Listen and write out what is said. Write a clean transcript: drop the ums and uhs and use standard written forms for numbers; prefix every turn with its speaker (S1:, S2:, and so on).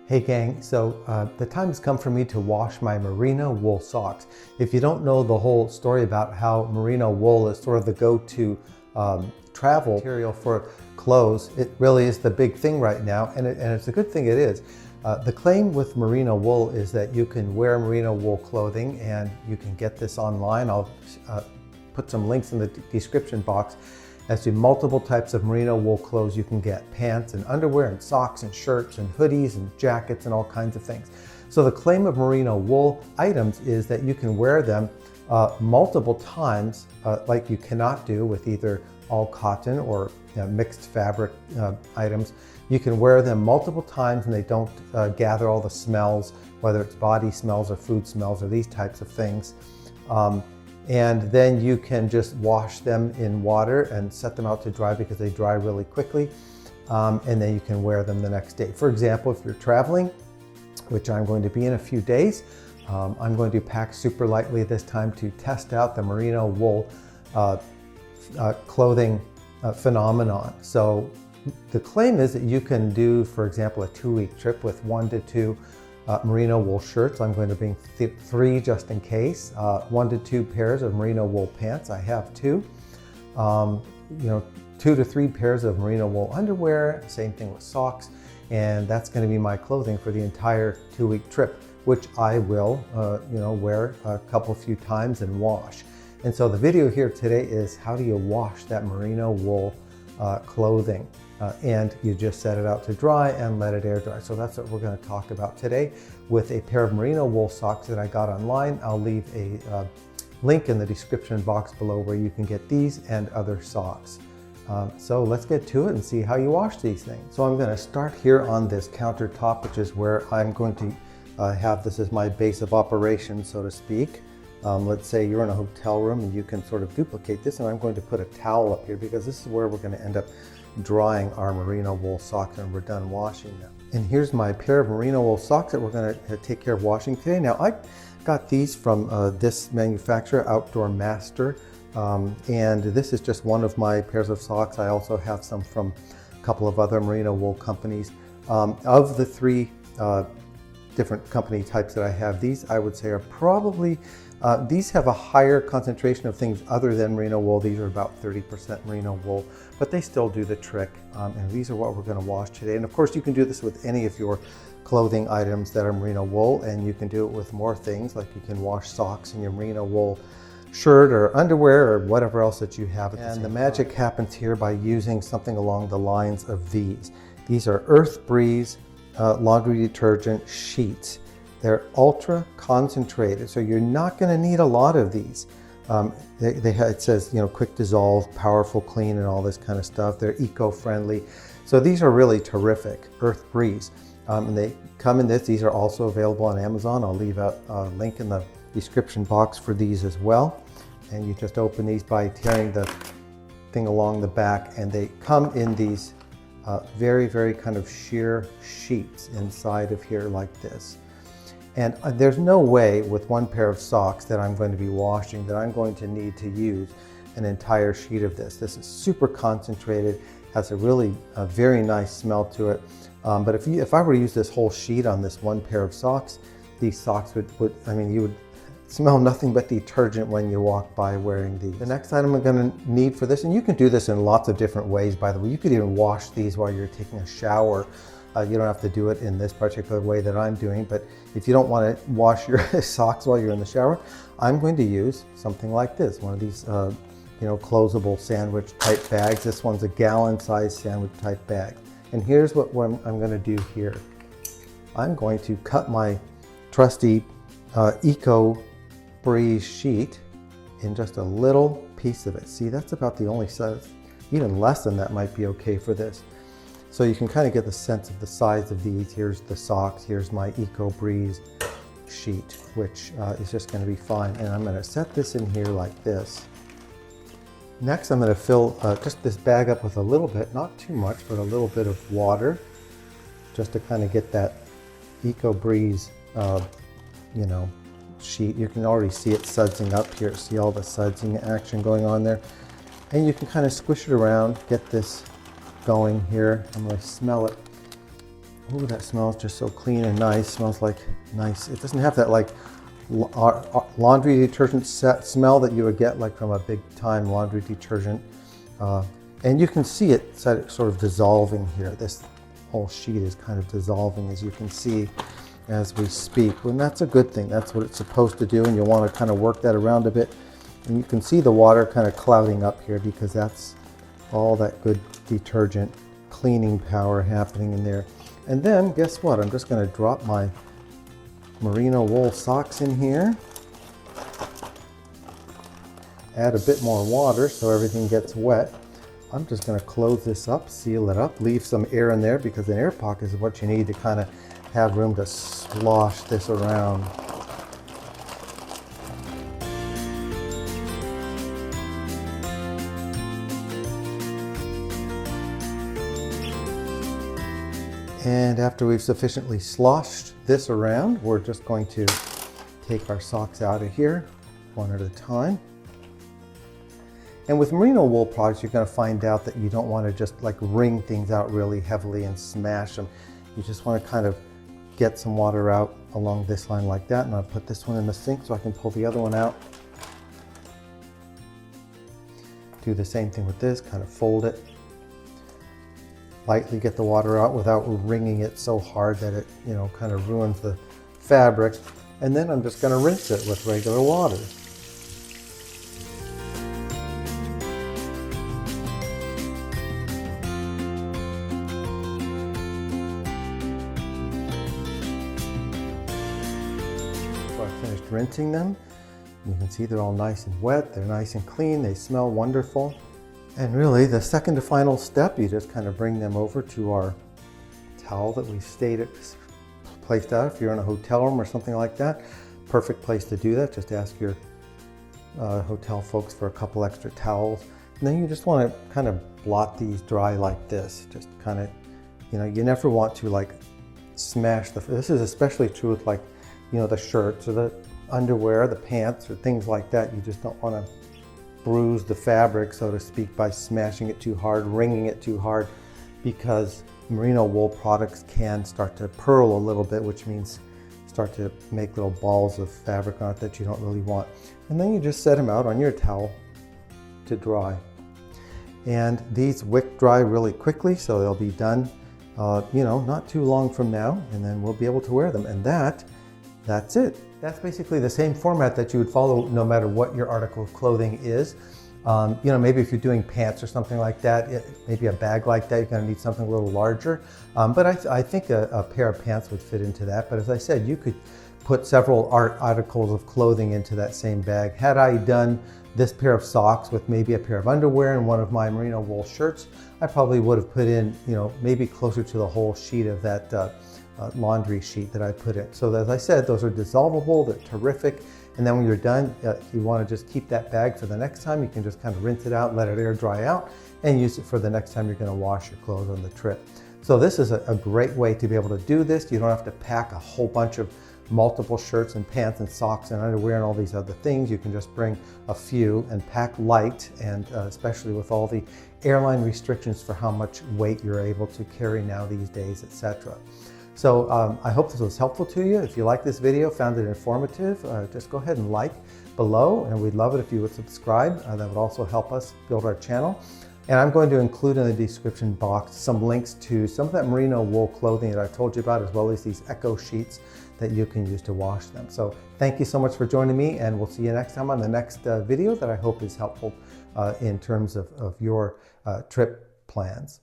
S1: Hey gang, so the time has come for me to wash my merino wool socks. If you don't know the whole story about how merino wool is sort of the go-to travel material for clothes, it really is the big thing right now, and it's a good thing it is. The claim with merino wool is that you can wear merino wool clothing, and you can get this online. I'll put some links in the description box as to multiple types of merino wool clothes you can get: pants and underwear and socks and shirts and hoodies and jackets and all kinds of things. So the claim of merino wool items is that you can wear them multiple times, like you cannot do with either all cotton or mixed fabric items. You can wear them multiple times and they don't gather all the smells, whether it's body smells or food smells or these types of things. And then you can just wash them in water and set them out to dry because they dry really quickly. And then you can wear them the next day. For example, if you're traveling, which I'm going to be in a few days, I'm going to pack super lightly this time to test out the merino wool clothing phenomenon. So the claim is that you can do, for example, a 2-week trip with 1 to 2 merino wool shirts. I'm going to bring 3 just in case. 1 to 2 pairs of merino wool pants. I have 2. 2 to 3 pairs of merino wool underwear. Same thing with socks. And that's going to be my clothing for the entire 2-week trip, which I will, wear a few times and wash. And so the video here today is how do you wash that merino wool clothing? And you just set it out to dry and let it air dry. So that's what we're going to talk about today with a pair of merino wool socks that I got online. I'll leave a link in the description box below where you can get these and other socks. So let's get to it and see how you wash these things. So I'm going to start here on this countertop, which is where I'm going to have this as my base of operation, so to speak. Let's say you're in a hotel room and you can sort of duplicate this, and I'm going to put a towel up here because this is where we're going to end up drying our merino wool socks when we're done washing them. And here's my pair of merino wool socks that we're going to take care of washing today. Now I got these from this manufacturer, Outdoor Master, and this is just one of my pairs of socks. I also have some from a couple of other merino wool companies. Of the 3 different company types that I have, these I would say are probably these have a higher concentration of things other than merino wool. These are about 30% merino wool, but they still do the trick. And these are what we're going to wash today. And of course, you can do this with any of your clothing items that are merino wool, and you can do it with more things, like you can wash socks in your merino wool shirt or underwear or whatever else that you have. And the magic happens here by using something along the lines of these. These are Earth Breeze laundry detergent sheets. They're ultra concentrated, so you're not going to need a lot of these. It says, quick dissolve, powerful clean, and all this kind of stuff. They're eco-friendly. So these are really terrific, Earth Breeze. And they come in this. These are also available on Amazon. I'll leave a link in the description box for these as well. And you just open these by tearing the thing along the back, and they come in these very, very kind of sheer sheets inside of here like this. And there's no way with one pair of socks that I'm going to be washing that I'm going to need to use an entire sheet of this. This is super concentrated, has a really very nice smell to it. But if I were to use this whole sheet on this one pair of socks, these socks you would smell nothing but detergent when you walk by wearing these. The next item I'm going to need for this, and you can do this in lots of different ways, by the way. You could even wash these while you're taking a shower. You don't have to do it in this particular way that I'm doing, but if you don't want to wash your socks while you're in the shower, I'm going to use something like this, one of these closable sandwich type bags. This one's a gallon-sized sandwich type bag. And here's what I'm going to do here. I'm going to cut my trusty Eco Breeze sheet in just a little piece of it. See, that's about the only size. Even less than that might be okay for this. So you can kind of get the sense of the size of these. Here's the socks. Here's my Eco Breeze sheet, which is just going to be fine. And I'm going to set this in here like this. Next, I'm going to fill just this bag up with a little bit, not too much, but a little bit of water, just to kind of get that Eco Breeze, sheet. You can already see it sudsing up here. See all the sudsing action going on there. And you can kind of squish it around, get this going here. I'm going to smell it Ooh, that smells just so clean and nice. Smells like nice. It doesn't have that like laundry detergent smell that you would get like from a big time laundry detergent. And you can see it sort of dissolving here. This whole sheet is kind of dissolving, as you can see as we speak. And that's a good thing. That's what it's supposed to do. And you'll want to kind of work that around a bit. And you can see the water kind of clouding up here because that's all that good detergent cleaning power happening in there. And then guess what? I'm just going to drop my Merino wool socks in here. Add a bit more water so everything gets wet. I'm just going to close this up, seal it up, leave some air in there because an air pocket is what you need to kind of have room to slosh this around. And after we've sufficiently sloshed this around, we're just going to take our socks out of here one at a time. And with merino wool products, you're going to find out that you don't want to just like wring things out really heavily and smash them. You just want to kind of get some water out along this line like that. And I'll put this one in the sink so I can pull the other one out. Do the same thing with this, kind of fold it. Lightly get the water out without wringing it so hard that it, kind of ruins the fabric. And then I'm just going to rinse it with regular water. So I finished rinsing them. You can see they're all nice and wet. They're nice and clean. They smell wonderful. And really, the second to final step, you just kind of bring them over to our towel that we placed out. If you're in a hotel room or something like that, perfect place to do that. Just ask your hotel folks for a couple extra towels. And then you just want to kind of blot these dry like this. Just kind of, you never want to like smash this is especially true with like, the shirts or the underwear, the pants or things like that. You just don't want to bruise the fabric, so to speak, by smashing it too hard, wringing it too hard, because merino wool products can start to purl a little bit, which means start to make little balls of fabric on it that you don't really want. And then you just set them out on your towel to dry. And these wick dry really quickly, so they'll be done, not too long from now, and then we'll be able to wear them. And that's it. That's basically the same format that you would follow no matter what your article of clothing is. Maybe if you're doing pants or something like that, maybe a bag like that, you're going to need something a little larger. But I think a pair of pants would fit into that. But as I said, you could put several articles of clothing into that same bag. Had I done this pair of socks with maybe a pair of underwear and one of my merino wool shirts, I probably would have put in, maybe closer to the whole sheet of that laundry sheet that I put in. So as I said, those are dissolvable, they're terrific. And then when you're done, you want to just keep that bag for the next time. You can just kind of rinse it out, let it air dry out, and use it for the next time you're going to wash your clothes on the trip. So this is a great way to be able to do this. You don't have to pack a whole bunch of multiple shirts and pants and socks and underwear and all these other things. You can just bring a few and pack light, and especially with all the airline restrictions for how much weight you're able to carry now these days, etc. So I hope this was helpful to you. If you like this video, found it informative, just go ahead and like below, and we'd love it if you would subscribe. That would also help us build our channel. And I'm going to include in the description box some links to some of that merino wool clothing that I told you about, as well as these echo sheets that you can use to wash them. So thank you so much for joining me, and we'll see you next time on the next video that I hope is helpful in terms of your trip plans.